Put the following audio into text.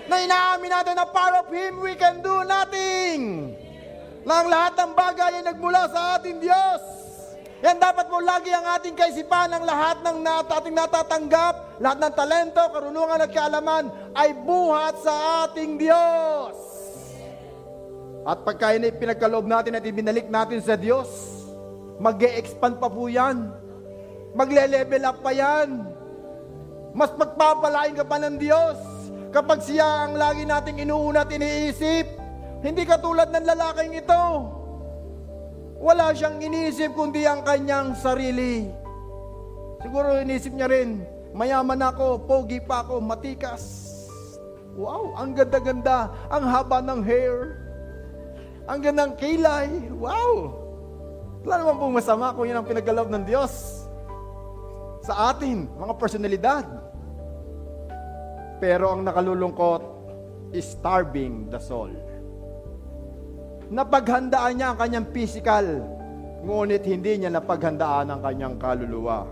na inaamin natin na part of Him we can do nothing. Na ang lahat ng bagay ay nagmula sa ating Diyos. Yan dapat mo lagi ang ating kaisipan, ang lahat ng ating natatanggap, lahat ng talento, karunungan at kaalaman ay buhat sa ating Diyos. At pagka pinagkaloob natin at ibinalik natin sa Diyos, mag-e-expand pa po yan. Magle-level up pa yan. Mas magpapalain ka pa ng Diyos kapag siya ang lagi nating inuuna at iniisip. Hindi katulad ng lalaking ito. Wala siyang iniisip kundi ang kanyang sarili. Siguro iniisip niya rin, mayaman ako, pogi pa ako, matikas. Wow, ang ganda-ganda, ang haba ng hair, ang gandang kilay. Wow! Wala naman pong masama kung yun ang pinagkaloob ng Diyos sa atin, mga personalidad. Pero ang nakalulungkot is starving the soul. Napaghandaan niya ang kanyang physical, ngunit hindi niya napaghandaan ang kanyang kaluluwa.